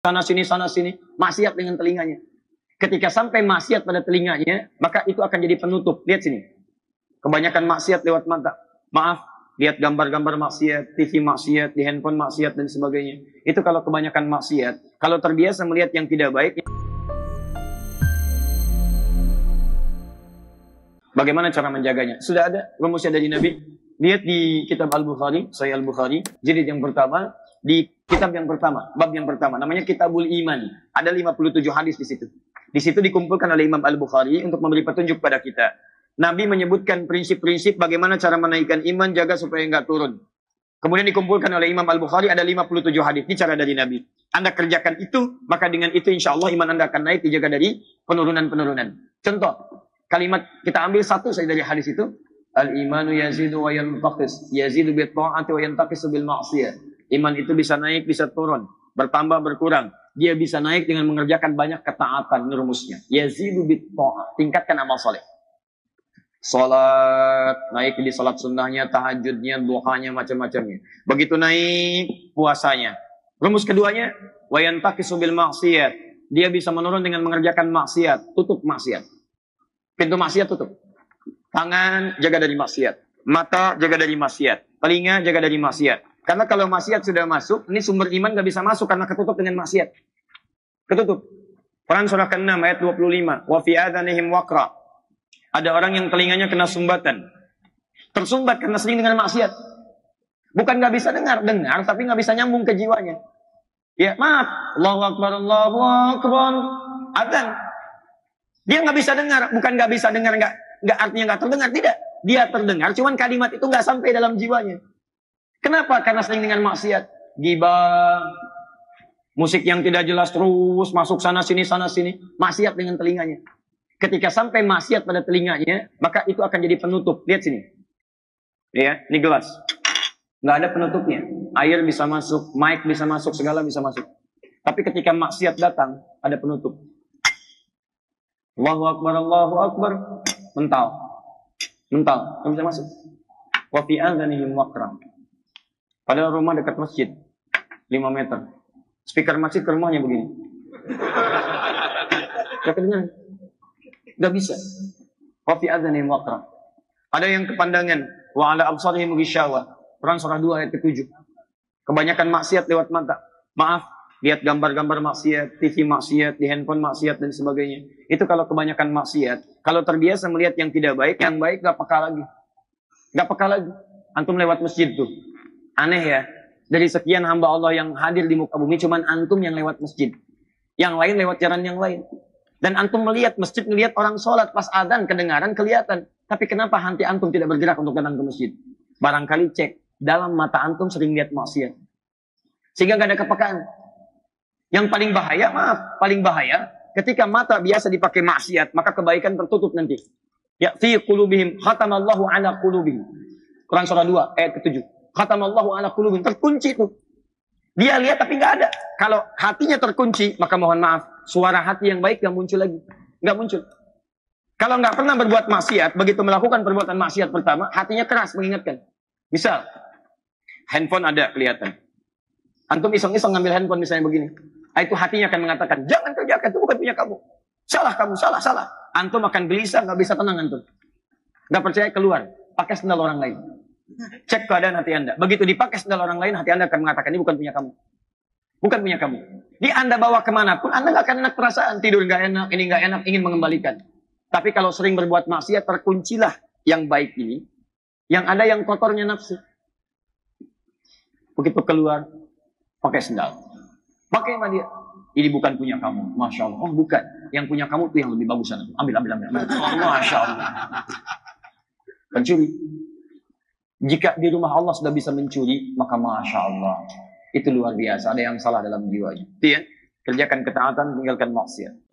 sana sini, maksiat dengan telinganya. Ketika sampai maksiat pada telinganya, maka itu akan jadi penutup. Lihat sini. Kebanyakan maksiat lewat mata. Maaf, lihat gambar-gambar maksiat, TV maksiat, di handphone maksiat dan sebagainya. Itu kalau kebanyakan maksiat. Kalau terbiasa melihat yang tidak baik, bagaimana cara menjaganya? Sudah ada rumusnya dari Nabi. Lihat di kitab Al-Bukhari, Sahih Al-Bukhari, jilid yang pertama, di kitab yang pertama, bab yang pertama, namanya Kitabul Iman. Ada 57 hadis di situ. Di situ dikumpulkan oleh Imam Al-Bukhari untuk memberi petunjuk pada kita. Nabi menyebutkan prinsip-prinsip bagaimana cara menaikkan iman, jaga supaya enggak turun. Kemudian dikumpulkan oleh Imam Al-Bukhari ada 57 hadis. Ini cara dari Nabi. Anda kerjakan itu, maka dengan itu insya Allah iman Anda akan naik, dijaga dari penurunan-penurunan. Contoh, kalimat kita ambil satu saja dari hadis itu. Al-imanu yazidu wa yantaqis. Yazidu bil ta'ati wa yantaqisu bil ma'siyah. Iman itu bisa naik, bisa turun, bertambah, berkurang. Dia bisa naik dengan mengerjakan banyak ketaatan, rumusnya. Yazidu bil ta'at. Tingkatkan amal soleh. Salat, naik di salat sunnahnya, tahajudnya, duhanya, macam-macamnya. Begitu naik puasanya. Rumus keduanya, wa yantaqisu bil ma'siyah. Dia bisa menurun dengan mengerjakan maksiat, tutup maksiat. Pintu maksiat tutup. Tangan jaga dari maksiat, mata jaga dari maksiat, telinga jaga dari maksiat. Karena kalau maksiat sudah masuk, ini sumber iman gak bisa masuk karena ketutup dengan maksiat. Ketutup. Quran surah ke-6 ayat 25. Wa fi adhanihim waqra. Ada orang yang telinganya kena sumbatan. Tersumbat karena sering dengan maksiat. Bukan gak bisa dengar, tapi gak bisa nyambung ke jiwanya. Ya, maaf. Allahu Akbar, Allahu Akbar. Adzan. Dia nggak bisa dengar, bukan nggak bisa dengar, nggak artinya nggak terdengar, tidak. Dia terdengar, cuman kalimat itu nggak sampai dalam jiwanya. Kenapa? Karena sering dengan maksiat, gibah, musik yang tidak jelas terus masuk sana sini, maksiat dengan telinganya. Ketika sampai maksiat pada telinganya, maka itu akan jadi penutup. Lihat sini, ya, ini gelas, nggak ada penutupnya. Air bisa masuk, mic bisa masuk, segala bisa masuk. Tapi ketika maksiat datang, ada penutup. Allahu Akbar, Allahu Akbar. Mental, nggak bisa masuk. Wa fi adhanihim waqra. Padahal rumah dekat masjid 5 meter. Speaker masjid ke rumahnya begini. Gak kedengaran. Gak bisa. Wa fi adhanihim waqra. Ada yang kepandangan. Wa ala absarihim ghishawah. Quran surah 2 ayat ke-7. Kebanyakan maksiat lewat mata. Maaf, lihat gambar-gambar maksiat, TV maksiat, di handphone maksiat dan sebagainya. Itu kalau kebanyakan maksiat. Kalau terbiasa melihat yang tidak baik, yang baik gak peka lagi. Gak peka lagi. Antum lewat masjid tuh. Aneh ya. Dari sekian hamba Allah yang hadir di muka bumi, cuman antum yang lewat masjid. Yang lain lewat jalan yang lain. Dan antum melihat masjid, melihat orang sholat, pas adzan kedengaran, kelihatan. Tapi kenapa hati antum tidak bergerak untuk datang ke masjid? Barangkali cek. Dalam mata antum sering lihat maksiat. Sehingga gak ada kepekaan. Yang paling bahaya, paling bahaya, ketika mata biasa dipakai maksiat, maka kebaikan tertutup nanti. Ya, fi qulubihim khatamallahu ala qulubihim. Quran surah 2 ayat ke-7. Khatamallahu ala qulubihim, terkunci itu. Dia lihat tapi nggak ada. Kalau hatinya terkunci, maka mohon maaf, suara hati yang baik nggak muncul lagi. Nggak muncul. Kalau nggak pernah berbuat maksiat, begitu melakukan perbuatan maksiat pertama, hatinya keras mengingatkan. Misal, handphone ada kelihatan. Antum iseng-iseng ngambil handphone misalnya begini. Itu hatinya akan mengatakan, jangan kerjakan, itu bukan punya kamu. Salah kamu, salah. Antum akan gelisah, nggak bisa tenang antum. Nggak percaya keluar, pakai sendal orang lain. Cek keadaan hati Anda. Begitu dipakai sendal orang lain, hati Anda akan mengatakan, ini bukan punya kamu. Bukan punya kamu. Di Anda bawa kemanapun, Anda nggak akan enak perasaan. Tidur nggak enak, ini nggak enak, ingin mengembalikan. Tapi kalau sering berbuat maksiat, terkuncilah yang baik ini. Yang ada yang kotornya nafsu. Begitu keluar, pakai sendal. Pakai sama dia. Ini bukan punya kamu. Masya Allah. Oh bukan. Yang punya kamu itu yang lebih bagus. Ambil. Masya Allah. Pencuri. Jika di rumah Allah sudah bisa mencuri, maka Masya Allah. Itu luar biasa. Ada yang salah dalam jiwanya. Itu ya. Kerjakan ketaatan, tinggalkan maksiat.